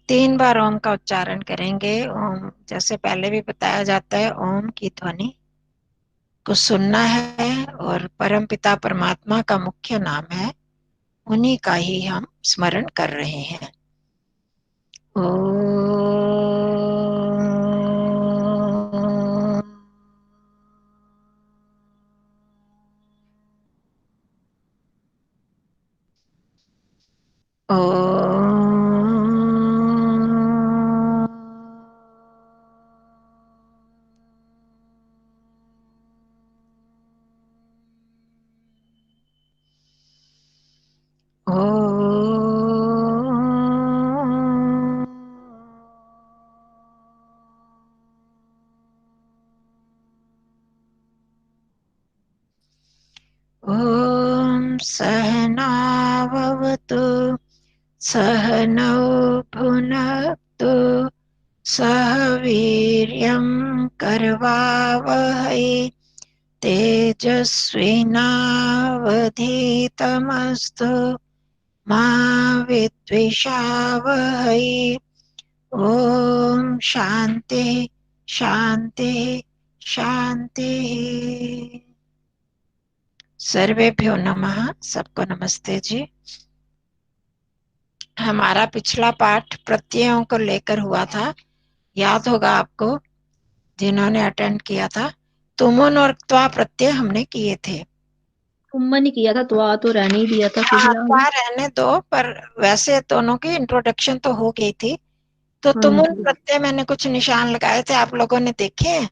3 बार ओम का उच्चारण करेंगे। ओम जैसे पहले भी बताया जाता है, ओम की ध्वनि को सुनना है और परमपिता परमात्मा का मुख्य नाम है, उन्हीं का ही हम स्मरण कर रहे हैं। ॐ सहनाववतु सहनौ भुनक्तु सह वीर्यं करवावहै तेजस्विनावधीतमस्तु मा विद्विषावहै। ॐ शान्ति शान्ति शान्तिः। सर्वेभ्यो नमः। सबको नमस्ते जी। हमारा पिछला पाठ प्रत्ययों को लेकर हुआ था, याद होगा आपको जिन्होंने अटेंड किया था। तुमुन और त्वा प्रत्यय हमने किए थे। तुमने किया था, तो रहने ही दिया था हाँ, फिलहाल। त्वा रहने दो, पर वैसे दोनों की इंट्रोडक्शन तो हो गई थी। तो हाँ तुमुन जी प्रत्यय मैंने कुछ निशान लगाए थे, आप लोगों ने देखे हैं?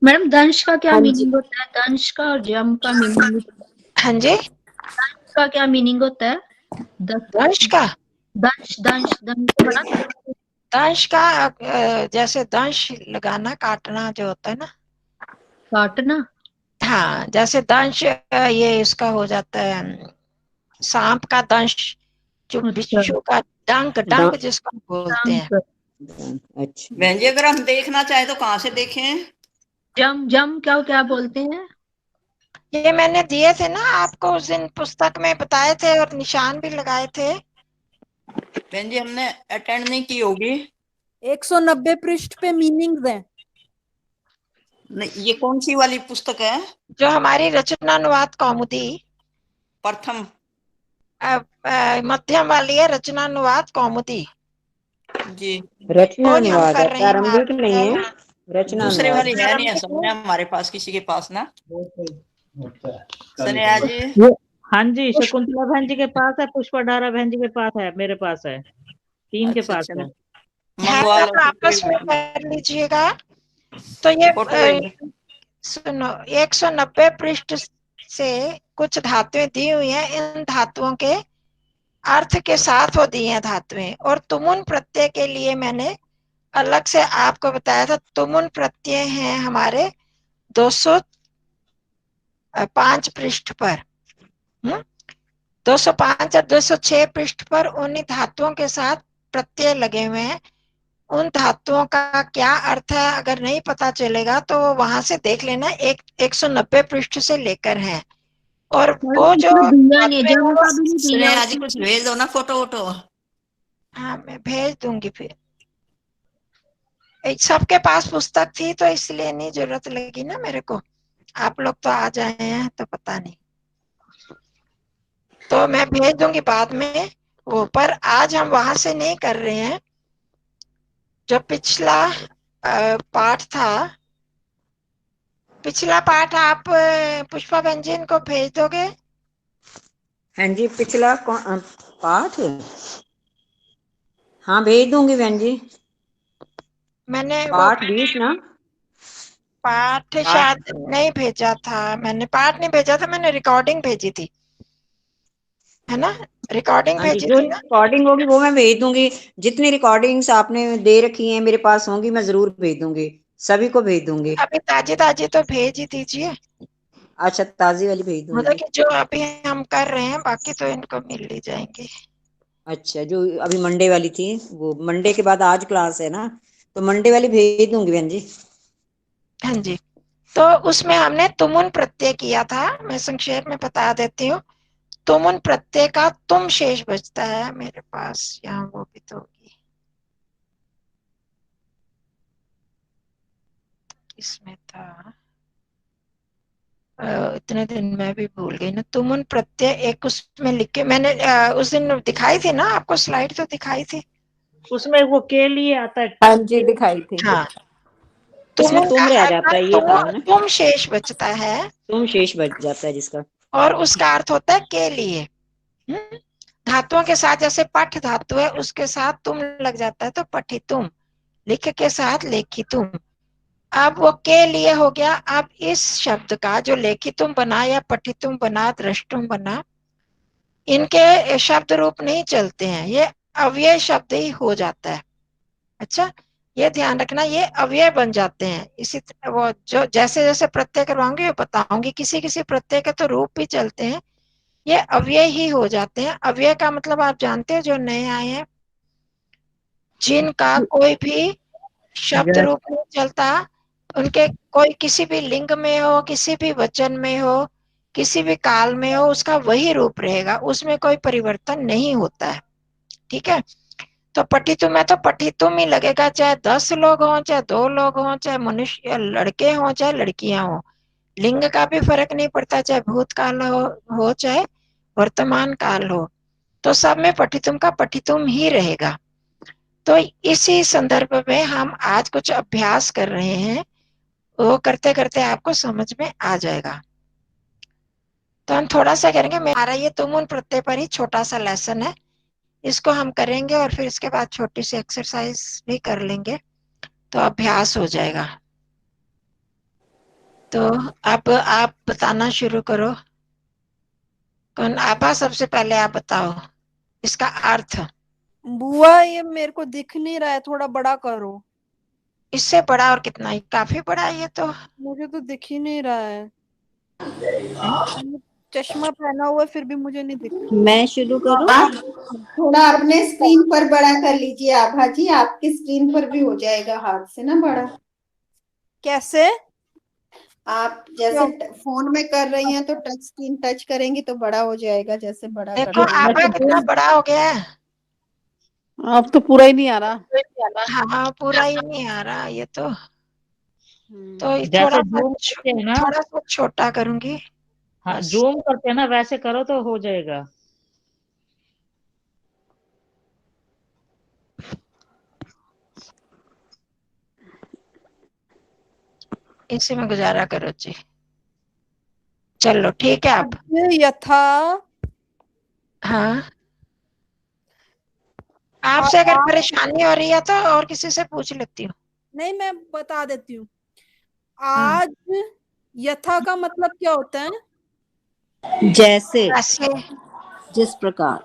मैडम, दंश का क्या हाँ जी। मीनिंग होता है? दंश का और जम का मीनिंग हाँ जी। का क्या मीनिंग होता है? दंश का दंश दंश दंश बना। दंश का जैसे दंश लगाना, काटना जो होता है ना। काटना। हाँ, जैसे दंश ये इसका हो जाता है, सांप का दंश, जो अच्छा। बिच्छू का डंक, डंक जिसको बोलते हैं। अच्छा बहन जी, अगर हम देखना चाहें तो कहाँ से देखें? जम जम क्या क्या बोलते हैं? ये मैंने दिए थे ना आपको उस दिन, पुस्तक में बताए थे और निशान भी लगाए थे। बहन जी, हमने अटेंड नहीं की होगी। 190 पृष्ठ पे मीनिंग्स हैं। नहीं, ये कौन सी वाली पुस्तक है? जो हमारी रचनानुवाद कौमुदी प्रथम। मध्यम वाली है, रचनानुवाद कौमुदी जी। वो ही हम रचनानुवाद है, कर रहे हैं। प्रारंभिक नहीं है, दूसरे रचनानुवाद। वाली है नहीं, प्रारंभिक समझ है। हमारे पास, किसी के पास ना। सनेहा जी, हाँ जी, शकुंतला बहन जी के पास है, पुष्पाडारा बहन जी के पास है, मेरे पास है, तीन के अच्छा पास अच्छा, है। है मंगवा तो लो फिर, कोई आपस में बात नहीं। कर लीजिएगा। तो ये फोटो भेज दो। सुनो, 190 पृष्ठ से कुछ धातुएं दी हुई हैं। इन धातुओं के अर्थ के साथ वो दी हैं धातुएं। और तुमुन प्रत्यय के लिए मैंने अलग से आपको बताया था। तुमुन प्रत्यय हैं हमारे 205 पृष्ठ पर। 205 और 206 पृष्ठ पर उन्हीं धातुओं के साथ प्रत्यय लगे हुए हैं। उन धातुओं का क्या अर्थ है अगर नहीं पता चलेगा तो वो वहां से देख लेना। 190 पृष्ठ से लेकर है। और वो जो दिया नहीं, धातुएं जम वो, का भी नहीं दिया सनेहा जी, उसमें। कुछ भेज दो ना, फोटो वोटो। हाँ मैं भेज दूंगी। फिर सबके पास पुस्तक थी तो इसलिए नहीं जरूरत लगी ना मेरे को। आप लोग तो आ जाए हैं तो पता नहीं, तो मैं भेज दूंगी बाद में वो। पर आज हम वहां से नहीं कर रहे हैं। जो पिछला पाठ था, पिछला पाठ आप पुष्पा व्यंजन को भेज दोगे? हाँ जी, पिछला पाठ, हाँ भेज दूंगी बहन जी। मैंने वो पाठ 20 ना। पाठ पाठ, शायद नहीं भेजा था। मैंने पाठ नहीं भेजा था, मैंने रिकॉर्डिंग भेजी थी, है ना? रिकॉर्डिंग हाँ जी, भेजी जो थी ना। रिकॉर्डिंग होगी वो मैं भेज दूंगी। जितनी रिकॉर्डिंग्स आपने दे रखी हैं मेरे पास होंगी, मैं जरूर भेज दूंगी, सभी को भेज दूंगी। अभी ताजी ताजी तो भेज ही दीजिए। अच्छा, ताजी वाली भेज मतलब दूंगी। कि जो अभी हम कर रहे हैं, बाकी तो इनको मिल ही जाएंगे। अच्छा, जो अभी मंडे वाली थी, वो मंडे के बाद आज क्लास है ना, तो मंडे वाली भेज दूंगी बहन जी। हाँ जी। तो उसमें हमने तुमुन प्रत्यय किया था। मैं संक्षेप में बता देती हूँ। तुमुन प्रत्यय का तुम शेष बचता है मेरे पास, यहाँ वो भी तो होगी। इसमें था इतने दिन मैं भी भूल गई ना। तुमुन प्रत्यय एक उसमें लिख के मैंने उस दिन दिखाई थी ना आपको, स्लाइड तो दिखाई थी उसमें वो के लिए आता है। हाँ जी दिखाई थी। हाँ, इसमें तुमुन तुम का रह अर्थ जाता है, ये कहा ना, तुम शेष बचता है तुम शेष बच जाता है जिसका। और उसका अर्थ होता है के लिए। धातुओं के साथ जैसे पठ धातु है उसके साथ तुम लग जाता है तो पठितुम, लिख के साथ लेखितुम। अब वो के लिए हो गया। अब इस शब्द का जो लेखितुम बना या पठितुम बना, द्रष्टुम बना, इनके शब्द रूप नहीं चलते हैं, ये अव्यय शब्द ही हो जाता है। अच्छा, ये ध्यान रखना, ये अव्यय बन जाते हैं। इसी वो जो जैसे जैसे प्रत्यय करवाऊंगी बताऊंगी, किसी किसी प्रत्यय के तो रूप भी चलते हैं, ये अव्यय ही हो जाते हैं। अव्यय का मतलब आप जानते हो, जो नए आए हैं जिनका कोई भी शब्द रूप नहीं चलता, उनके कोई किसी भी लिंग में हो, किसी भी वचन में हो, किसी भी काल में हो, उसका वही रूप रहेगा, उसमें कोई परिवर्तन नहीं होता है। ठीक है, तो पठितुम है तो पठितुम ही लगेगा, चाहे 10 लोग हों, चाहे 2 लोग हों, चाहे मनुष्य लड़के हों, चाहे लड़कियां हों। लिंग का भी फर्क नहीं पड़ता, चाहे भूतकाल हो चाहे वर्तमान काल हो, तो सब में पठितुम का पठितुम ही रहेगा। तो इसी संदर्भ में हम आज कुछ अभ्यास कर रहे हैं, वो करते करते आपको समझ में आ जाएगा। तो हम थोड़ा सा करेंगे, हमारा ये तुमुन प्रत्यय पर ही छोटा सा लेसन है, इसको हम करेंगे और फिर इसके बाद छोटी सी एक्सरसाइज भी कर लेंगे, तो अभ्यास हो जाएगा। तो अब आप बताना शुरू करो। कौन आभा, सबसे पहले आप बताओ इसका अर्थ। बुआ ये मेरे को दिख नहीं रहा है, थोड़ा बड़ा करो। इससे बड़ा और कितना ही, काफी बड़ा है ये तो। मुझे तो दिख ही नहीं रहा है। चश्मा पहना हुआ है, फिर भी मुझे नहीं दिख रहा। मैं शुरू करूं? आप थोड़ा अपने स्क्रीन पर बड़ा कर लीजिए आभा जी, आपकी स्क्रीन पर भी हो जाएगा हाथ से ना बड़ा। कैसे? आप जैसे फोन में कर रही हैं तो टच स्क्रीन टच करेंगी तो बड़ा हो जाएगा, जैसे बड़ा देखो कर रही हैं। आभा कितना बड़ा हो गया है। अब तो पूरा ही नहीं आ रहा। हाँ, पूरा ही नहीं आ रहा ये तो जैसे जूम करते हैं ना, थोड़ा सा छोटा करूंगी। हाँ बस। जूम करते हैं ना, वैसे करो तो हो जाएगा। इसी में गुजारा करो जी। चलो ठीक है। अब यथा हाँ, आपसे अगर परेशानी हो रही है तो और किसी से पूछ लेती हूँ। नहीं, मैं बता देती हूँ। आज यथा का मतलब क्या होता है? जैसे, ऐसे जिस प्रकार।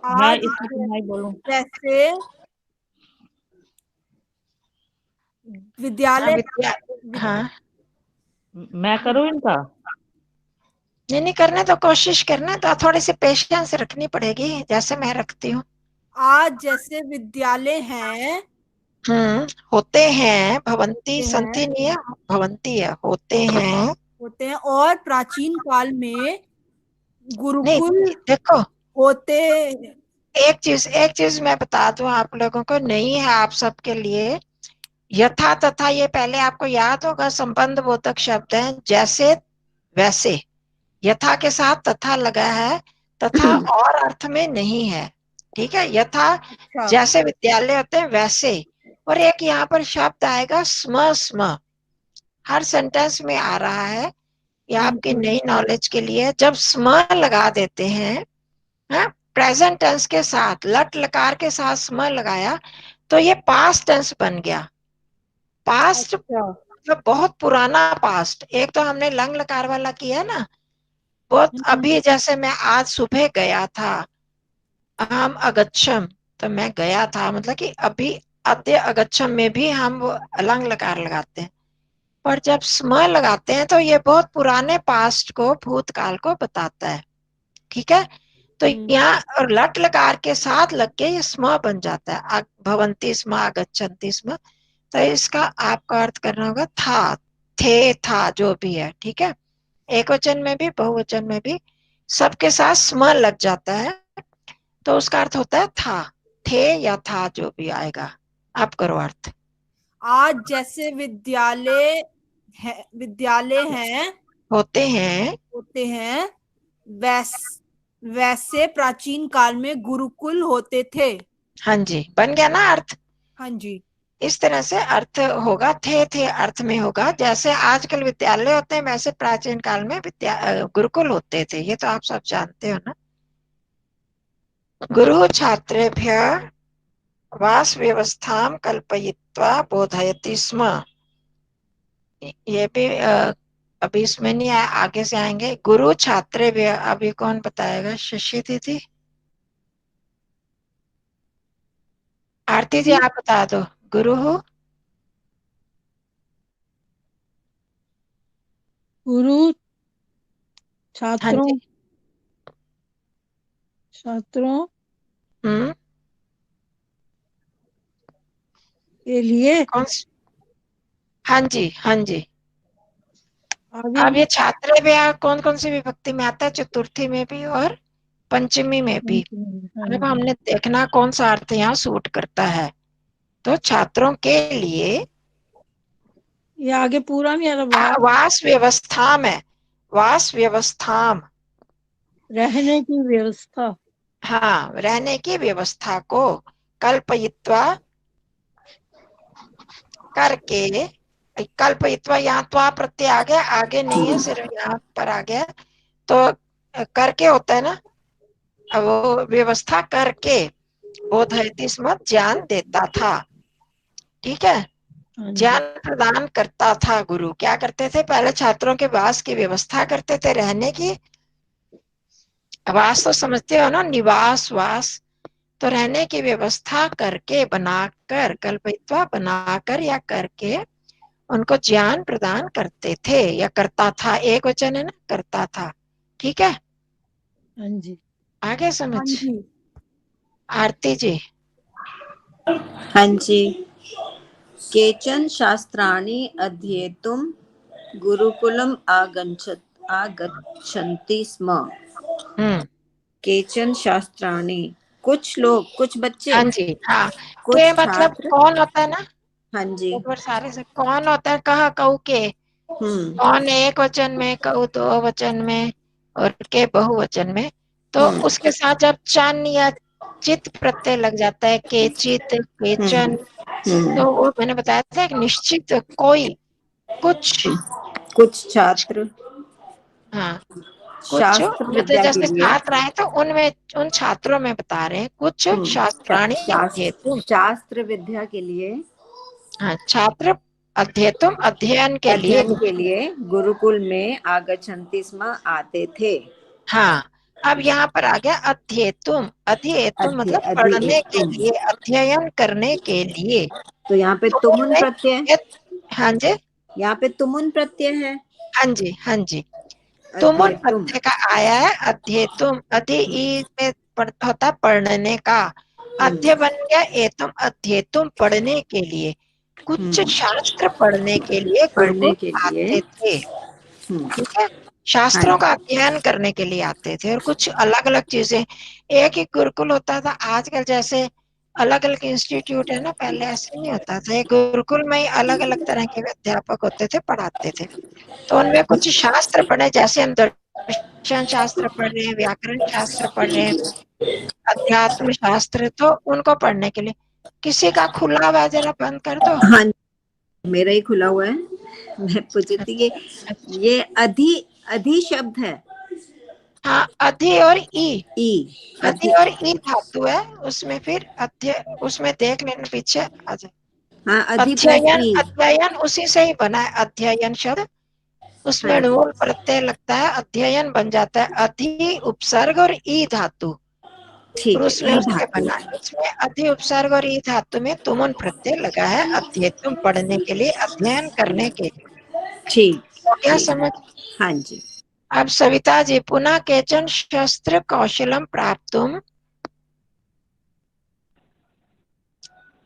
मैं आज इसको नहीं बोलूं। जैसे विद्यालय। हाँ, मैं करूं इनका? नहीं करना तो कोशिश करना, तो थोड़ी सी पेशेंस रखनी पड़ेगी, जैसे मैं रखती हूँ। आज जैसे विद्यालय हैं, होते हैं, भवंती होते संति हैं, नहीं है, भवंती है, होते हैं। होते हैं, और प्राचीन काल में नहीं गुरुकुल देखो, होते। एक चीज मैं बता दूं आप लोगों को, नहीं है आप सबके लिए। यथा तथा ये पहले आपको याद होगा, संबंध बोधक शब्द है, जैसे वैसे। यथा के साथ तथा लगा है, तथा और अर्थ में नहीं है। ठीक है, यथा जैसे विद्यालय होते हैं वैसे। और एक यहाँ पर शब्द आएगा स्म स्म, हर सेंटेंस में आ रहा है, ये आपकी नई नॉलेज के लिए। जब स्म लगा देते हैं प्रेजेंट टेंस के साथ, लट लकार के साथ स्म लगाया, तो ये पास्ट टेंस बन गया। पास्ट मतलब बहुत पुराना पास्ट। एक तो हमने लंग लकार वाला किया ना, बहुत अभी, जैसे मैं आज सुबह गया था, अहम अगच्छम, तो मैं गया था मतलब कि अभी। अद्य अगच्छम में भी हम वो लंग लकार लगाते हैं, पर जब स्म लगाते हैं तो ये बहुत पुराने पास्ट को, भूतकाल को बताता है। ठीक है, तो यहाँ और लट लकार के साथ लग के ये स्म बन जाता है, भवंती स्म, आगच्छन्ति स्म। तो इसका आपका अर्थ करना होगा था, थे, था, जो भी है। ठीक है, एक वचन में भी बहुवचन में भी सबके साथ स्म लग जाता है, तो उसका अर्थ होता है था, थे या था, जो भी आएगा। आप करो अर्थ। आज जैसे विद्यालय हैं होते हैं वैसे प्राचीन काल में गुरुकुल होते थे। हाँ जी, बन गया ना अर्थ। हाँ जी। इस तरह से अर्थ होगा, थे अर्थ में होगा। जैसे आजकल विद्यालय होते हैं वैसे प्राचीन काल में गुरुकुल होते थे। ये तो आप सब जानते हो ना। गुरु छात्रेभ्य वास व्यवस्थां कल्पयित्वा बोधयति स्म। ये भी अभी इसमें नहीं आया, आगे से आएंगे। गुरु छात्रेभ्य, अभी कौन बताएगा? शशि दीदी, आरती जी आप बता दो। गुरु हो, गुरु हाँ छात्रों जी, छात्रों हम्म, के लिए कौन हाँ जी, हाँ जी। आगे अब ये छात्र व्यय कौन कौन सी विभक्ति में आता है? चतुर्थी में भी और पंचमी में भी। हाँ अब जी। हमने देखना कौन सा अर्थ यहाँ सूट करता है। तो छात्रों के लिए ये आगे पूरा नहीं आ रहा। वास व्यवस्था में, वास व्यवस्थाम, रहने की व्यवस्था। हाँ, रहने की व्यवस्था को कल्पयित्वा करके, कल्पयित्वा यहाँ त्वा प्रत्यय आ गया, आगे नहीं है, सिर्फ यहाँ पर आ गया। तो करके होता है ना, वो व्यवस्था करके बोधयति स्म, ज्ञान देता था। ठीक है, हाँ जी। ज्ञान प्रदान करता था गुरु। क्या करते थे? पहले छात्रों के वास की व्यवस्था करते थे, रहने की। वास तो समझते हो ना, निवास वास। तो रहने की व्यवस्था करके, बनाकर, कल्पयित्वा बनाकर या करके उनको ज्ञान प्रदान करते थे, या करता था, एक वचन है ना, करता था। ठीक है, हाँ जी। आगे समझ। हाँ जी। आरती जी, हाँ जी। केचन शास्त्राणि अध्येतुं गुरुकुलम् आगच्छन्ति स्म। केचन शास्त्राणि, कुछ लोग, कुछ बच्चे, हाँ जी, हाँ। कुछ के मतलब छात्र। कौन होता है ना, हाँ जी। एक बार सारे से कौन होता है, कहा कहू के। कौन एक वचन में, कहू दो वचन में, और के बहुवचन में। तो उसके साथ जब चन या चित प्रत्यय लग जाता है, के चित, केचन, तो वो मैंने बताया था एक निश्चित कोई, कुछ छात्र हाँ, कुछ शास्त्र मतलब विद्या के जैसे लिए। छात्र आए तो उनमें, उन छात्रों में बता रहे हैं, कुछ शास्त्राणी अध्येतुम। शास्त्र विद्या के लिए, हाँ, छात्र अध्येतुम, अध्ययन के लिए गुरुकुल में आगच्छन्ति स्म, आते थे। हाँ, अब यहाँ पर आ गया अध्येतुम। अध्येतुम मतलब पढ़ने के अध्येतुम। लिए, अध्ययन करने के लिए। तो यहाँ पे तो तुमुन प्रत्यय, हाँ जी, यहाँ पे तुमुन प्रत्यय है। हाँ जी, हाँ जी। तुमुन अध्येतुम। प्रत्यय का आया है अध्येतुम। अधि ई में होता पढ़ने का। अध्य बन गया एतुम, अध्येतुम पढ़ने के लिए। कुछ शास्त्र पढ़ने के लिए पढ़ने गुरुकुल के लिए। आते थे। ठीक है, शास्त्रों का अध्ययन करने के लिए आते थे। और कुछ अलग अलग चीजें, एक ही गुरुकुल होता था। आजकल जैसे अलग अलग इंस्टीट्यूट है ना, पहले ऐसे नहीं होता था। एक गुरुकुल में ही अलग अलग तरह के अध्यापक होते थे, पढ़ाते थे। तो उनमें कुछ शास्त्र पढ़े, जैसे हम दर्शन शास्त्र पढ़ रहे हैं, व्याकरण शास्त्र पढ़ रहे हैं, अध्यात्म शास्त्र, तो उनको पढ़ने के लिए। किसी का खुला हुआ है, जरा बंद कर दो। हाँ, मेरा ही खुला हुआ है। मैं पूछी थी, ये अधि, अधि शब्द है। हाँ, अधि और ई, अधि अधि। और ई धातु है उसमें। फिर उसमें देख लेना पीछे आ जाए। हाँ, अधि प्लस अध्ययन, ई। अध्ययन उसी से ही बना है, अध्ययन शब्द। उसमें हाँ जी। ढोल प्रत्यय लगता है, अध्ययन बन जाता है। अधि उपसर्ग और ई धातु, और ठीक है, उसमें ई उसके धातु। बना। इसमें अधि उपसर्ग और ई धातु में तुमुन प्रत्यय लगा है, अध्येतुम पढ़ने के लिए, अध्ययन करने के लिए। ठीक। तो क्या ठीक। समझ। हाँ जी। अब सविता जी, पुनः केचन शस्त्र कौशलम प्राप्तुम,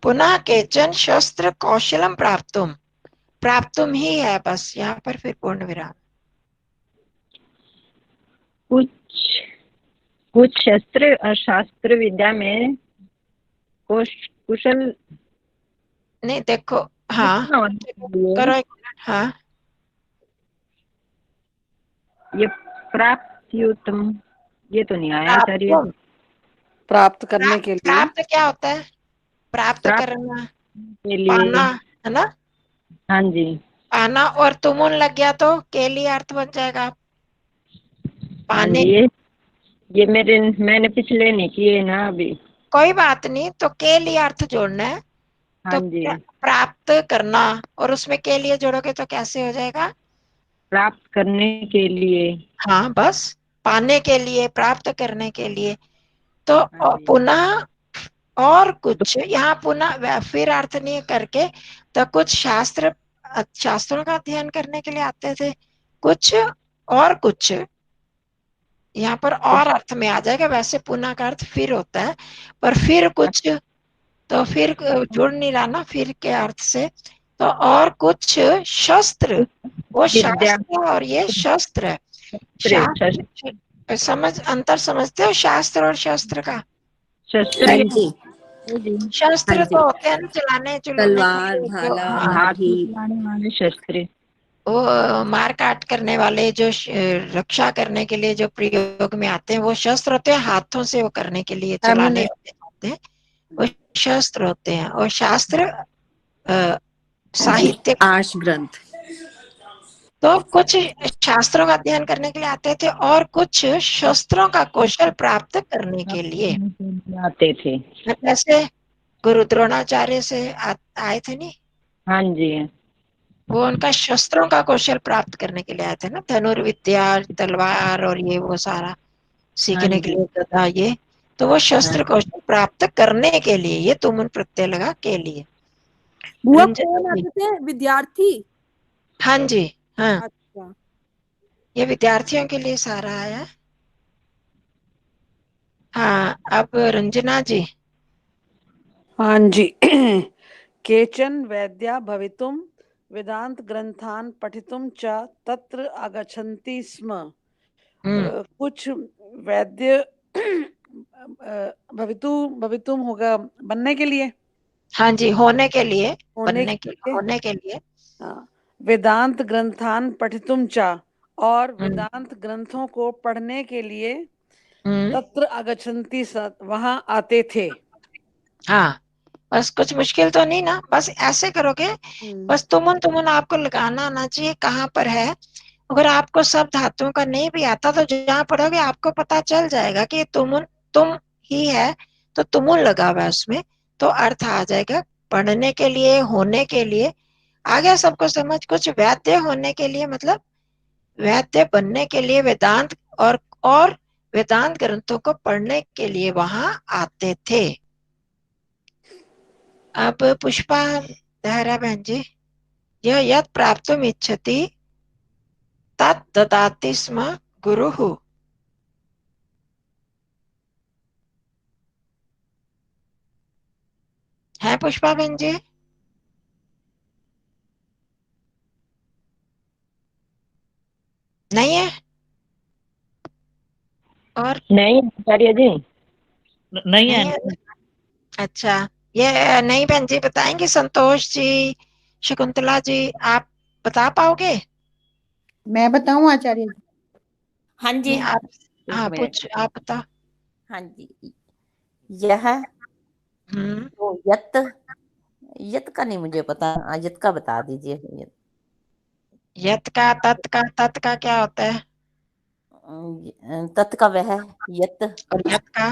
पुनः केचन शस्त्र कौशलम प्राप्तुम, प्राप्तुम ही है बस यहाँ पर, फिर पूर्ण विराम। कुछ कुछ शस्त्र और शास्त्र विद्या में कुशल। नहीं देखो, हाँ कितना होने के लिए? करो एक मिनट। हाँ ये प्राप्त्युत्तम, ये तो नहीं आया आचार्य प्राप्त जी। प्राप्त करने के लिए। प्राप्त क्या होता है? प्राप्त प्राप्त करना, के लिए। पाना, है ना? हाँ जी। पाना और तुमुन लग गया तो के लिए अर्थ बन जाएगा हाँ पाने। जी, ये मैंने पिछले नहीं किए ना अभी। कोई बात नहीं, तो के लिए अर्थ जोड़ना है। हाँ तो जी, प्राप्त करना और उसमें के लिए जोड़ोगे तो कैसे हो जाएगा? प्राप्त करने के लिए। हाँ बस, पाने के लिए, प्राप्त करने के लिए। तो हाँ जी। पुनः और कुछ यहाँ पुनः फिर अर्थ नहीं करके, तो कुछ शास्त्रों का अध्ययन करने के लिए आते थे, कुछ और कुछ यहाँ पर और अर्थ में आ जाएगा। वैसे पुनः का अर्थ फिर होता है, पर फिर कुछ तो फिर जुड़ नहीं रहा ना फिर के अर्थ से। तो और कुछ शस्त्र, वो विद्या, शास्त्र और ये शस्त्र। शस्त्र, समझ अंतर समझते हो शास्त्र और शस्त्र का? शस्त्र हाँ के जी, जी। शस्त्र हाँ तो जी, होते हैं ना चलाने चुलाने के तलवार, लिए, जो भाला, हाँ हाथ में लाठी। चलाने वाले शस्त्र। वो मार काट करने वाले, जो रक्षा करने के लिए जो प्रयोग में आते हैं वो शस्त्र होते हैं। हाथों से वो करने के लिए चलाने होते हैं, वो शस्त्र होते हैं। और शास्त्र साहित्य। आर्ष ग्रंथ। तो कुछ शास्त्रों का अध्ययन करने के लिए आते थे और कुछ शस्त्रों का कौशल प्राप्त करने के लिए। आते थे। जैसे गुरु द्रोणाचार्य से आए थे नहीं, हाँ जी। वो उनका शस्त्रों का कौशल प्राप्त करने के लिए आए थे ना, धनुर्विद्या, तलवार और ये वो सारा सीखने के लिए गदा, ये तो वो शस्त्र कौशल प्राप्त करने के लिए, ये तुमुन प्रत्यय लगा के लिए। बुआ रंजना कौन जी। आते थे? विद्यार्थी? हाँ जी, हाँ अच्छा। ये विद्यार्थियों के लिए सारा आया। हाँ अब रंजना जी। हाँ जी। केचन वैद्या भवितुं वेदांत ग्रंथान पठितुं च तत्र आगच्छन्ति स्म। कुछ वैद्य भवितुं होगा बनने के लिए, हाँ जी, होने के लिए, होने बनने के के लिए। होने के लिए। हाँ, वेदांत ग्रंथान पठितुं च, और वेदांत ग्रंथों को पढ़ने के लिए तत्र आगच्छन्ति, वहां आते थे। हाँ बस कुछ मुश्किल तो नहीं ना, बस ऐसे करोगे। बस तुमुन आपको लगाना आना चाहिए कहाँ पर है। अगर आपको सब धातुओं का नहीं भी आता तो जहाँ पढ़ोगे आपको पता चल जाएगा कि तुमुन तुम ही है, तो तुमुन लगा हुआ है उसमें, तो अर्थ आ जाएगा। पढ़ने के लिए, होने के लिए आ गया सबको समझ। कुछ वैद्य होने के लिए मतलब वैद्य बनने के लिए वेदांत और वेदांत ग्रंथों को पढ़ने के लिए वहां आते थे। अब पुष्पा दहरा बहन जी, यह यत् प्राप्तुम इच्छति तत् ददाति स्म गुरुः। है पुष्पा बहन जी? नहीं है? और नहीं आचार्य जी, नहीं है। नहीं है? अच्छा, ये नहीं बहन जी बताएंगे? संतोष जी, शकुंतला जी, आप बता पाओगे? मैं बताऊं आचार्य जी? हाँ जी, नहीं आप, एक हाँ मिनट। आप बता। हाँ जी, यह तो यत का नहीं मुझे पता, यत का बता दीजिए। यत का, तत् का क्या होता है? तत् का वह, यत। और यत का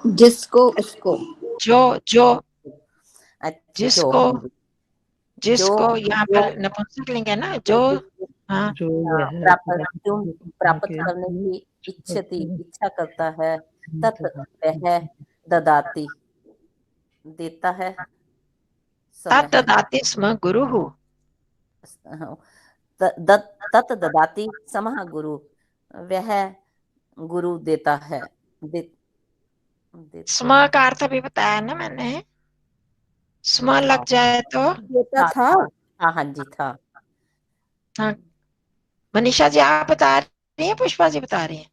जिसको, उसको। जो अच्छा, जिसको, जिसको यहाँ जो पर नपुंसक लिंग है ना, जो। हाँ जो यह प्राप्त करने की इच्छा करता है, तत् वह ददाती देता है, तत् ददाति स्म गुरुः। तत् ददाती समः गुरु, वह गुरु देता है। स्म का अर्थ अभी बताया ना मैंने, स्म लग जाए तो। देता था। हाँ जी था। हाँ मनीषा जी आप बता रही हैं, पुष्पा जी बता रही हैं?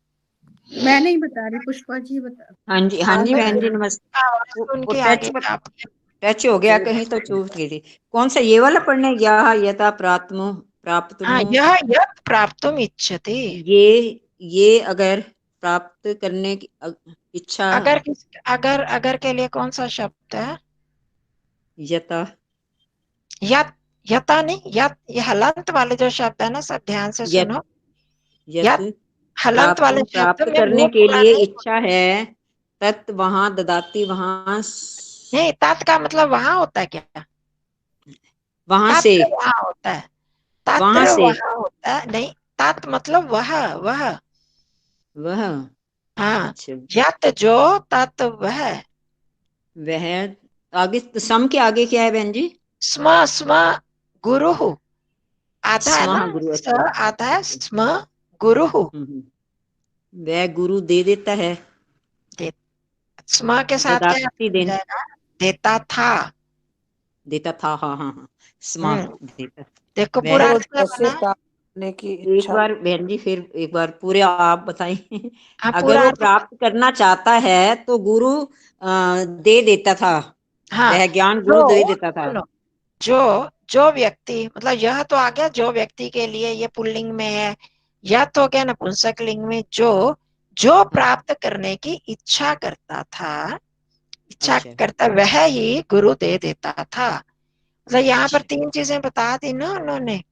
मैं नहीं बता रही, पुष्पा जी बता। हाँ जी, हाँ जी बहन जी, नमस्ते। आवाज तो उनकी आगे टच आप। टच हो गया कहीं तो चूक गई थी। कौन सा ये वाला पढ़ने यथा प्राप्त हाँ, यह यत् प्राप्तुम इच्छति। ये अगर प्राप्त करने की इच्छा, अगर के लिए कौन सा शब्द है? यथा यत, यता नहीं, यत, ये हलंत वाले जो शब्द है ना, सब ध्यान से सुनो। यत हलंत वाले शब्द प्राप्त में करने मुंह के पूरा लिए नहीं, इच्छा है, तत् वहां ददाती, वहां नहीं, तात का मतलब वहां होता है क्या? वहां से, तात्र वहां होता है, वहां तात्र से वहां होता है, नहीं, तात मतलब वह। वह। हाँ, अच्छा, यत जो, तत् वह। वह आगे सम के आगे क्या है बहन जी? स्म स्म गुरु, आधा है स्म ना, गुरु। स आधा है, स्म गुरु। वह गुरु दे देता है। स्म के साथ क्या ददाती हो जाएगा? देता था। देता था, हाँ हाँ हाँ, स्म देता। देखो वह पूरा जो अर्थ क्या जैसे बना? प्राप्त करने की एक इच्छा। बार बहन जी फिर एक बार पूरे आप बताएं। हाँ, अगर पूरा वो अर्थ। प्राप्त करना चाहता है तो गुरु दे देता था, हाँ, वह ज्ञान गुरु दे देता था। सुनो, जो व्यक्ति, मतलब यह तो आ गया जो व्यक्ति के लिए, ये पुल्लिंग में है। यह तो हो गया नपुंसक लिंग में, जो प्राप्त करने की इच्छा करता था, इच्छा अच्छा करता, वह ही गुरु दे देता था। मतलब यहाँ पर अच्छा 3 चीजें बता दी ना उन्होंने,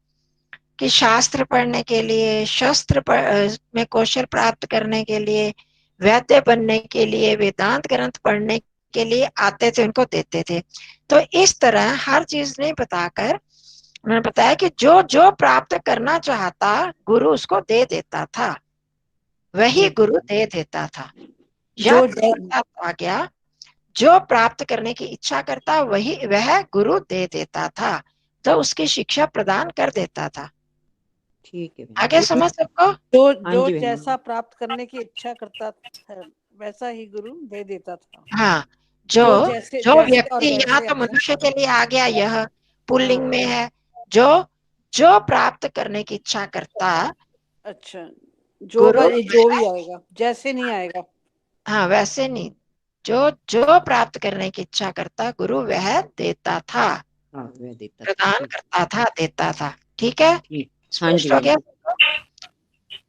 कि शास्त्र पढ़ने के लिए, में कौशल प्राप्त करने के लिए, वैद्य बनने के लिए, वेदांत ग्रंथ पढ़ने के लिए आते थे, उनको देते थे। तो इस तरह हर चीज नहीं बताकर उन्होंने बताया कि जो जो प्राप्त करना चाहता, गुरु उसको दे देता था, वही गुरु दे देता था। जो आ गया, जो प्राप्त करने की इच्छा करता वह गुरु दे देता था, तो उसकी शिक्षा प्रदान कर देता था। ठीक है आगे समझ सबको? जो जी बहन। जैसा प्राप्त करने की इच्छा करता है वैसा ही गुरु दे देता था। हाँ, जो जैसे जो जैसे और व्यक्ति, यहाँ वैसे तो आता है। मनुष्य के लिए आ गया, यह पुल्लिंग में है, जो जो प्राप्त करने की इच्छा करता, अच्छा, गुरु, जो भी आएगा, जैसे नहीं आएगा। हाँ वैसे नहीं, जो जो प्राप्त करने की इच्छा करता, गुरु वह देता था, हाँ वह देता था। प्रदान ठीक करता था, देता था। ठीक है, ठीक। हाँ जी स्पष्ट हो बहन गया? जी।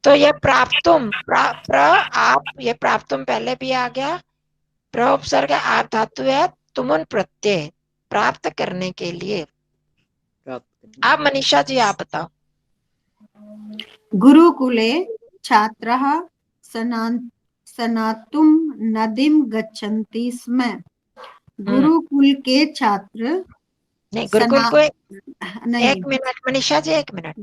तो ये प्राप्तुम, आप, ये प्राप्तुम पहले भी आ गया, प्र उपसर्ग आप धातु है, तुमुन प्रत्यय, प्राप्त करने के लिए। प्राप्त आप मनीषा जी आप बताओ। गुरुकुले छात्रः स्नातुं नदीं गच्छन्ति स्म। गुरुकुल के छात्र नहीं, गुरुकुल को नहीं, एक मिनट मनीषा जी, एक मिनट।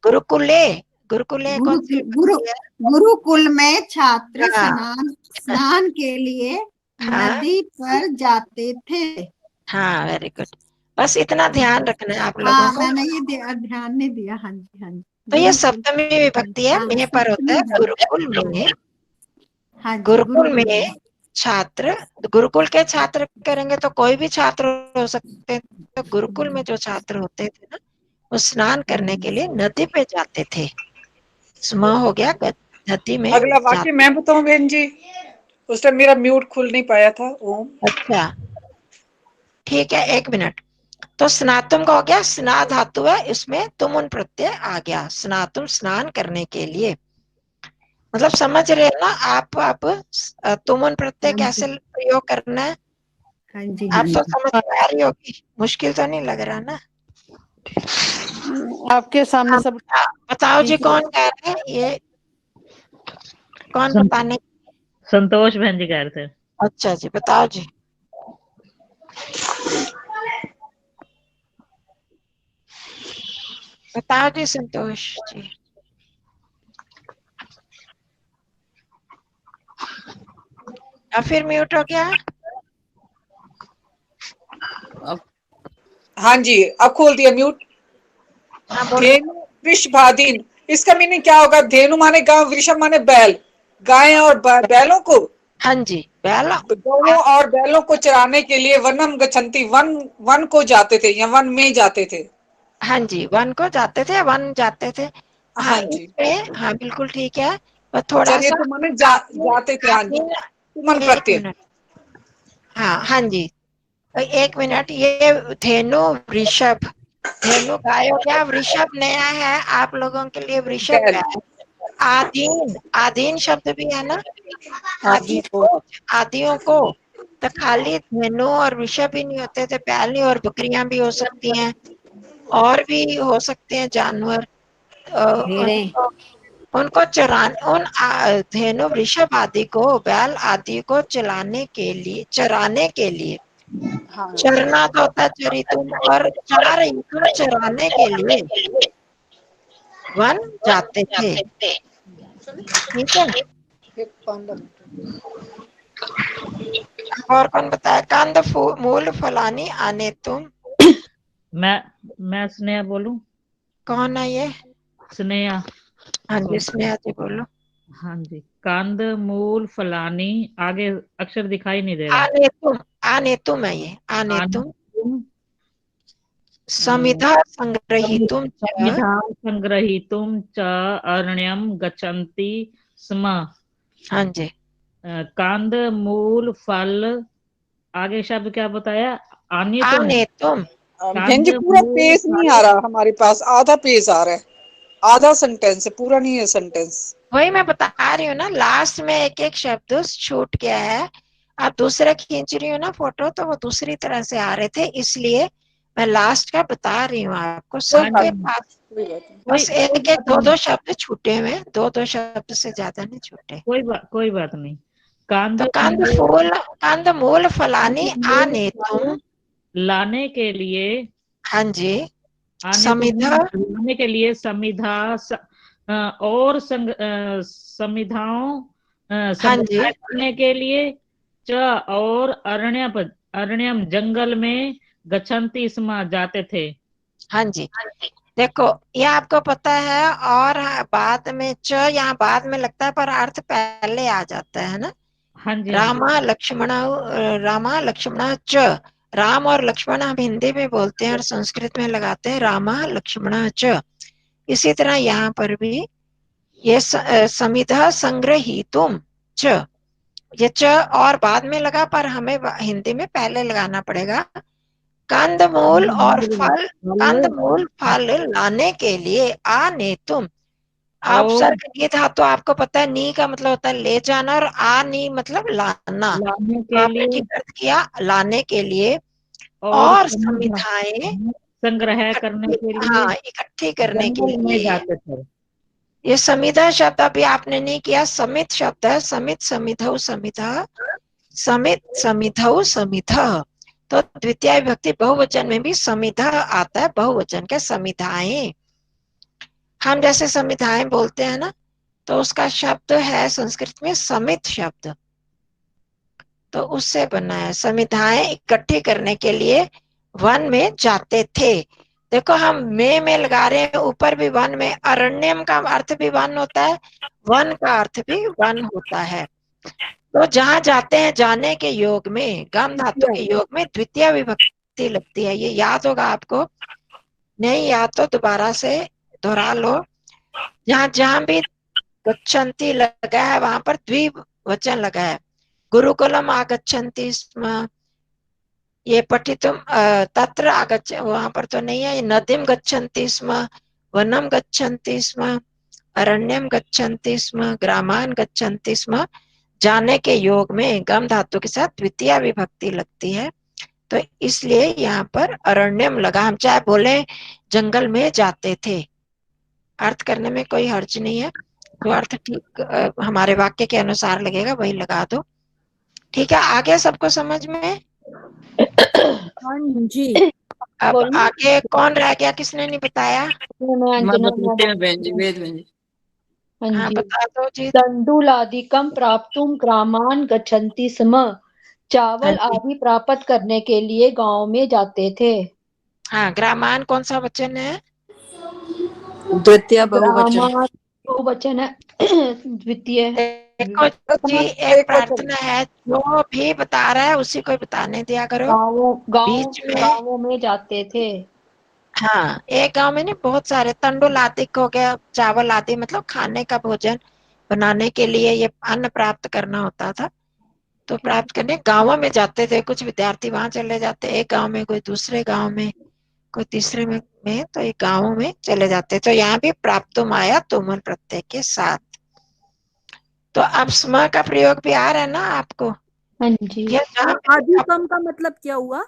गुरुकुले, गुरुकुले कौन सी विभक्ति है? गुरुकुल में छात्र हाँ, स्नान के लिए हाँ, नदी पर जाते थे। हाँ, वेरी गुड। बस इतना ध्यान रखना है आप लोगों हाँ, को। मैंने ये ध्यान नहीं दिया। हाँ जी, हाँ जी। तो ये गुरुकुल, सप्तमी विभक्ति है, हाँ, में पर होता सप्तमी है विभक्ति। गुरुकुल में। हाँ जी, गुरुकुल में छात्र, गुरुकुल के छात्र करेंगे तो कोई भी छात्र हो सकते हैं। तो गुरुकुल में जो छात्र होते थे ना, वो स्नान करने के लिए नदी पे जाते थे। स्म हो गया, नदी में अगला वाक्य जाते। मैं बताऊं बहन जी? उस टाइम मेरा म्यूट खुल नहीं पाया था। ओम। अच्छा, ठीक है, एक मिनट। तो स्नातुम का हो गया, स्ना धातु है, इसमें तुमुन प्रत्यय आ गया, स्नातुम स्नान करने के लिए। मतलब समझ रहे हैं ना आप तुमुन प्रत्यय कैसे प्रयोग करना है? हाँ जी, आप तो समझ में आ रही होगी, मुश्किल तो नहीं लग रहा ना? आपके सामने सब बताओ जी, ठीक है। कौन कह रहे हैं ये? कौन बताने? संतोष बहन जी कह रहे थे। अच्छा जी, बताओ जी। बताओ जी संतोष जी। या फिर म्यूट हो गया? हाँ जी, अब खोल दिया म्यूट। हाँ बोलिए। धेनु वृषभाधीन, इसका मीनिंग क्या होगा? धेनु माने गांव, वृषभ माने बैल, गाय और बैलों को, हाँ जी, बैल, गौओं और बैलों को चराने के लिए वनम गच्छन्ति, वन को जाते थे या वन में जाते थे। हाँ जी, वन को जाते थे, वन जाते थे। हाँ, हाँ जी, इसमें हाँ बिल्कुल ठीक है, पर थोड़ा चलिए सा तो माने आपने जाते थे। हाँ जी, आपने तुमन एक प्रत्यय। मिनट। हाँ, हाँ जी, एक मिनट, ये धेनु वृषभ, धेनु गाय हो गया, वृषभ नया है आप लोगों के लिए, वृषभ बैल। गाय। आदीन, आदीन शब्द भी है ना, आदि को। आदियों को, तो खाली धेनु और वृषभ ही नहीं होते थे, बैल नहीं, और बकरियां भी हो सकती हैं, और भी हो सकते हैं जानवर। भेड़ें। उनको उन धेनु वृषभ आदि को, बैल आदि को चराने के लिए, हाँ। चरना तो होता है चरी तुम, और चार इनको चराने के लिए वन जाते थे। ठीक है, और कौन बताया? कंद मूल फलानी आने तुम। मैं स्नेहा बोलूं? कौन है ये? स्नेहा। हाँ जी, स्नेहा जी बोलो। हाँ जी, कंद मूल फलानी, आगे अक्षर दिखाई नहीं दे रहा। आने तुम है ये, आने तुम। तुम समिधा संग्रहीतुम च, समिधा संग्रहीतुम च अरण्यम गच्छन्ति स्म। हाँ जी। कंद मूल फल, आगे शब्द क्या बताया? आने तुम। आने तुम। बहन जी पूरा पेज नहीं आ रहा हमारे पास, आधा पेज आ रहा है, आधा सेंटेंस है, पूरा नहीं है सेंटेंस। वही मैं बता रही हूँ ना, लास्ट में एक एक शब्द छूट गया है। आप दूसरा खींच रही हो ना फोटो, तो वो दूसरी तरह से आ रहे थे, इसलिए मैं लास्ट का बता रही हूँ आपको। सबके पास बस एक एक दो शब्द छूटे हुए, दो शब्द से ज्यादा नहीं छूटे। कोई बात नहीं। तो कंद मूल फलानी आने तुम, लाने के लिए, हाँ जी, समिधा, लाने के लिए समिधा, और समिधाओं संग्रह करने के लिए, च और अरण्यम जंगल में, गच्छन्ति स्म जाते थे। हाँ जी। देखो ये आपको पता है, और बाद में च यहाँ बाद में लगता है, पर अर्थ पहले आ जाता है ना। हाँ जी। रामा लक्ष्मणा च, राम और लक्ष्मण हम हिंदी में बोलते हैं और संस्कृत में लगाते हैं रामा लक्ष्मणा च। इसी तरह यहाँ पर भी ये समिधा संग्रहीतुम च, ये च और बाद में लगा, पर हमें हिंदी में पहले लगाना पड़ेगा। कंदमूल और फल, कंदमूल फल लाने के लिए आने तुम। आप सर्ग नी था तो आपको पता है, नी का मतलब होता है ले जाना, और आ नी मतलब लाना। तो आपने ठीक अर्थ किया, लाने के लिए और समिधाएं संग्रह करने के लिए, हाँ इकट्ठी करने के लिए जाते थे। ये समिधा शब्द अभी आपने नहीं किया, समित शब्द है, समित समिधौ समिधा, समित समिधौ समिधा। तो द्वितीय विभक्ति बहुवचन में भी समिधा आता है, बहुवचन के समिधाएं। हम जैसे समिधाएं बोलते हैं ना, तो उसका शब्द है संस्कृत में समित शब्द, तो उससे बना है। समिधाएं इकट्ठी करने के लिए वन में जाते थे। देखो हम में लगा रहे हैं, ऊपर भी वन में, अरण्यम का अर्थ भी वन होता है, वन का अर्थ भी वन होता है। तो जहां जाते हैं, जाने के योग में, गम धातु के योग में द्वितीय विभक्ति लगती है, ये याद होगा आपको। नहीं याद तो दोबारा से दोहरा लो। जहां जहां भी गच्छन्ति लगा है, वहां पर द्विवचन लगा है। गुरुकुलम आगच्छन्ति स्म, ये पठितुम तत्र आगच्छ, वहां पर तो नहीं है। नदीम गच्छन्ति स्म, वनम गच्छन्ति स्म, अरण्यम गच्छन्ति स्म, ग्रामान गच्छन्ति स्म। जाने के योग में गम धातु के साथ द्वितीय विभक्ति लगती है, तो इसलिए यहाँ पर अरण्यम लगा। हम चाहे बोले जंगल में जाते थे, अर्थ करने में कोई हर्ज नहीं है, तो अर्थ ठीक हमारे वाक्य के अनुसार लगेगा, वही लगा दो। ठीक है, आगे सबको समझ में? हाँ जी। अब आगे कौन रह गया, किसने नहीं बताया? हाँ बता दो जी। तंडुलादिकम प्राप्तुम ग्रामान गच्छन्ति स्म, चावल आदि प्राप्त करने के लिए गांव में जाते थे। हाँ, ग्रामान कौन सा वचन है? द्वितीय बहुवचन। बहुवचन है। द्वितीय। देखो जी, एक प्रार्थना है, जो भी बता रहा है उसी को बताने दिया करो। बीच में गाँवों में जाते थे। हाँ, एक गांव में नहीं, बहुत सारे। तंडुल आदि हो गया, चावल आदि मतलब खाने का भोजन बनाने के लिए ये अन्न प्राप्त करना होता था। तो प्राप्त करने गांवों में जाते थे, कुछ विद्यार्थी वहां चले जाते, एक गांव में, कोई दूसरे गांव में, कोई तीसरे में तो एक गांवों में चले जाते। तो यहाँ भी प्राप्तुम आया तुमुन प्रत्यय के साथ। तो अब स्म का प्रयोग भी आ रहा है ना आपको? हाँ जी। यह जहाँ पे आदिकम का मतलब क्या हुआ?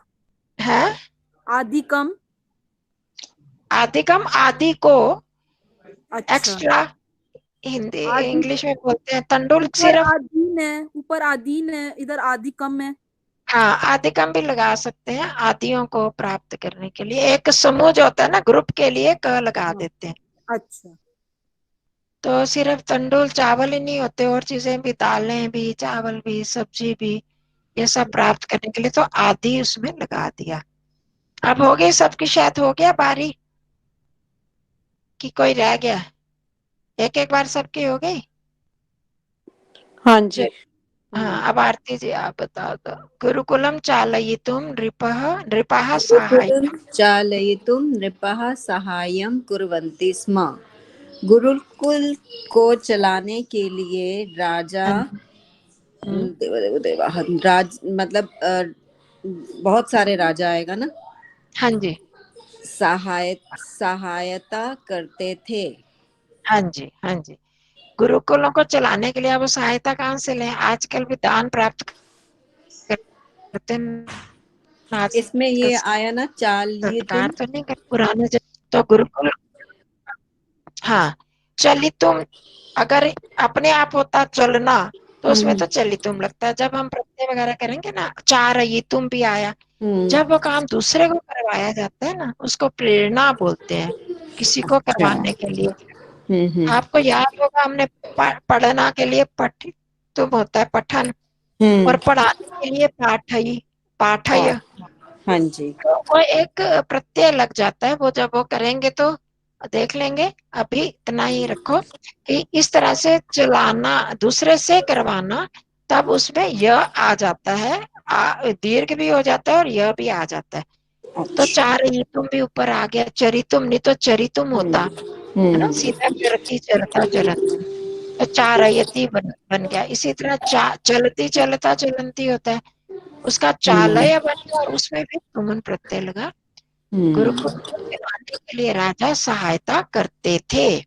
है आदिकम, आदिकम, आदि को अच्छा। एक्स्ट्रा, हिंदी आदि इंग्लिश में बोलते हैं तंडुल ऊपर सिर्फ। आदीन है, ऊपर आदीन है, इधर आदिकम है। हाँ, आदिकम भी लगा सकते हैं आदियों को प्राप्त करने के लिए। एक समूह जो होता है ना, ग्रुप के लिए क लगा देते हैं। अच्छा। तो सिर्फ तंडुल चावल ही नहीं होते, और चीजें भी, दालें भी, चावल भी, सब्जी भी, ये सब प्राप्त करने के लिए तो आदि उसमें लगा दिया। अब हो गई सबकी, शायद हो गया बारी कि कोई रह गया? एक एक बार सबकी हो गई? हाँ जी। हाँ, अब आरती जी आप बताओ तो। गुरुकुलम चालयितुम नृपः सहाय। गुरुकुलं चालयितुं नृपः सहायं कुर्वन्ति स्म। गुरुकुल को चलाने के लिए राजा देव देवा राज मतलब बहुत सारे राजा आएगा ना। हाँ जी, सहायता करते थे। हाँ जी, हाँ जी। गुरुकुलों को चलाने के लिए अब सहायता कहाँ से लें? आजकल भी दान प्राप्त करते हैं। इसमें आजकल ये आया ना सरकार चालयितुम। तो नहीं कर, पुराने तो गुरुकुल। हाँ, चली तुम, अगर अपने आप होता चलना तो उसमें तो चली तुम लगता है। जब हम प्रत्यय वगैरह करेंगे ना, चार ये तुम भी आया, जब वो काम दूसरे को करवाया जाता है ना, उसको प्रेरणा बोलते हैं, किसी को करवाने के लिए। आपको याद होगा, हमने पढ़ना के लिए पठित तुम होता है पठन, और पढ़ाने के लिए पाठई, पाठय। हाँ जी। तो वो एक प्रत्यय लग जाता है, वो जब वो करेंगे तो देख लेंगे। अभी इतना ही रखो कि इस तरह से चलाना, दूसरे से करवाना, तब उसमें यह आ जाता है, दीर्घ भी हो जाता है और यह भी आ जाता है। तो चार ये तुम भी ऊपर आ गया, चरितुम, नहीं तो चरितुम होता है ना, सीधा चरती चरता चरत, तो चारयति बन गया। इसी तरह चलती चलता चलंती होता है, उसका चालय बन गया और उसमें भी तुमन प्रत्यय लगा। गुरुकुल को चलाने के लिए राजा सहायता करते थे,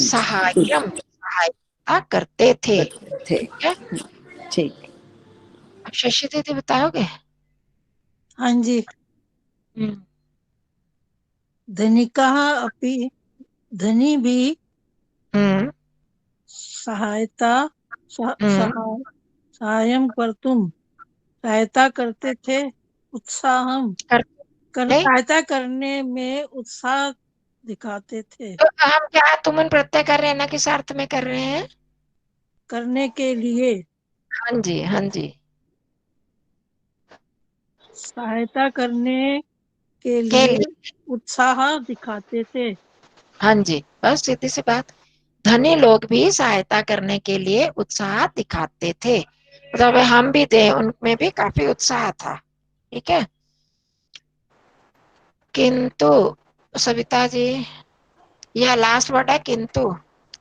सहायम, सहायता करते थे। ठीक है, ठीक। अब शशि दीदी बताओगे? हाँ जी। धनिकः अपि, धनी भी सहायता सहायम कर्तुम, सहायता करते थे। उत्साहम सहायता करने में उत्साह दिखाते थे। तो हम क्या तुमन प्रत्यय कर रहे हैं ना, किस अर्थ में कर रहे हैं? करने के लिए। हाँ जी, हाँ जी। सहायता करने के लिए उत्साह दिखाते थे। हाँ जी, बस सीधी सी बात। धनी लोग भी सहायता करने के लिए उत्साह दिखाते थे, मतलब हम भी थे, उनमें भी काफी उत्साह था। ठीक है, किंतु सविता जी, यह लास्ट वर्ड है किंतु।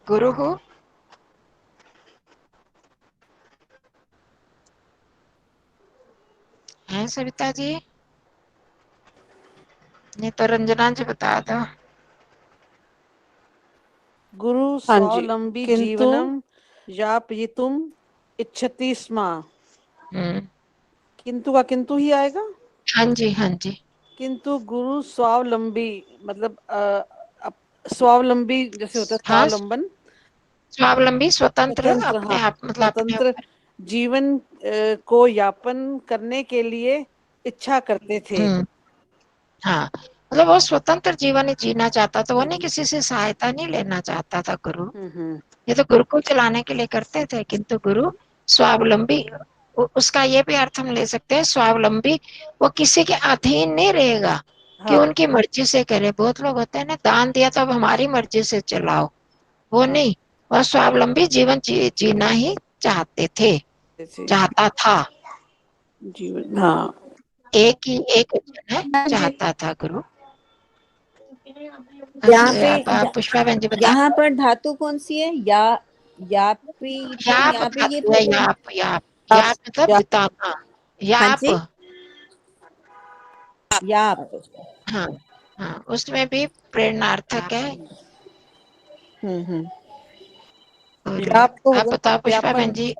गुरु हो है सविता जी, नहीं तो रंजना जी बता दो। गुरु हाँ जी। स्वावलंबी किंतु जीवनम यापयितुम इच्छति स्म। किंतु का किंतु ही आएगा। हाँ जी, हाँ जी। किंतु गुरु स्वावलंबी मतलब स्वावलंबी जैसे होता है, स्वावलंबन, स्वावलंबी, स्वतंत्र, स्वतंत्र, अपने हाँ, आप, मतलब अपने स्वतंत्र जीवन को यापन करने के लिए इच्छा करते थे। हाँ, मतलब वो स्वतंत्र जीवन ही जीना चाहता था, वो नहीं किसी से सहायता नहीं लेना चाहता था गुरु। ये तो गुरु को चलाने के लिए करते थे, किंतु गुरु स्वावलंबी, उसका ये भी अर्थ हम ले सकते हैं, स्वावलंबी, वो किसी के अधीन नहीं रहेगा कि उनकी मर्जी से करे। बहुत लोग होते हैं ना, दान दिया तो अब हमारी मर्जी से चलाओ, वो नहीं, वह स्वावलंबी जीवन जीना ही चाहते थे, चाहता था। जीवन, हाँ, एक ही एक वचन है, चाहता था गुरु। यहाँ पे पुष्पा बहन जी बता। यहाँ पर धातु कौन सी है? या यापी तुम, याप यहाँ पे ये धातु है, याप, याप, याप मतलब बिताना, याप। जी याप। हाँ हाँ, उसमें भी प्रेरणार्थक है। और याप तो आप बताओ पुष्पा बहन यापन जी।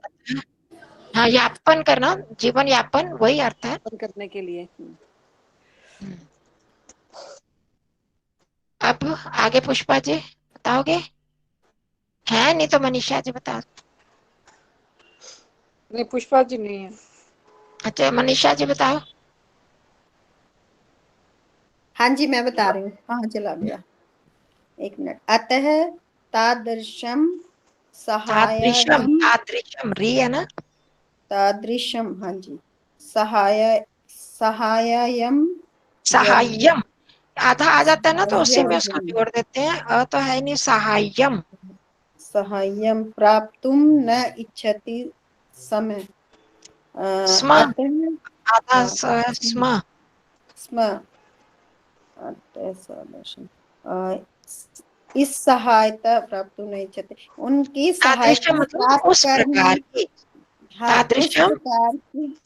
हाँ, यापन करना, जीवन यापन, वही अर्थ है। करने के लिए। अब आगे पुष्पा जी बताओगे? है नहीं तो मनीषा जी बता। नहीं, पुष्पा जी नहीं है। अच्छा, मनीषा जी बताओ। हाँ जी, मैं बता रही हूँ, कहाँ चला गया, एक मिनट। अतः तादृशम तादृशम, सहायम, तादृशम री है ना? तादृशम, हाँ जी, सहायम सहायम आधा आ जाता है ना, तो उसी में उसको सहायम जोड़ देते हैं। तो है नहीं, सहायम। सहायम प्राप्तुम न इच्छति समय। स्म, अतः आधा स्म स्म। स्म इस सहायता प्राप्त नहीं चाहते, उनकी तादृशम सहायता मतलब प्राप्त उस करने, प्रकार की। हाँ उस तादृशम, प्रकार की,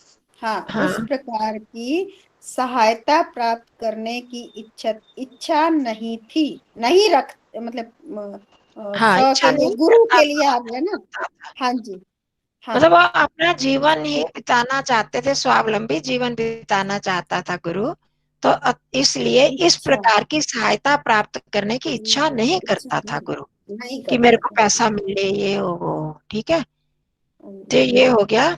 हाँ उस हाँ प्रकार की सहायता प्राप्त करने की इच्छा नहीं थी, नहीं रख, मतलब हाँ, स इच्छा के लिए, नहीं गुरु करता के लिए आ था। गया ना। हाँ जी, हाँ मतलब वो अपना जीवन ही बिताना चाहते थे, स्वावलंबी जीवन बिताना चाहता था गुरु। तो इसलिए इस इच्छा प्रकार की सहायता प्राप्त करने की इच्छा नहीं इच्छा करता था गुरु, नहीं कि मेरे करता को था। पैसा मिले, ये हो वो। ठीक है, तो ये हो गया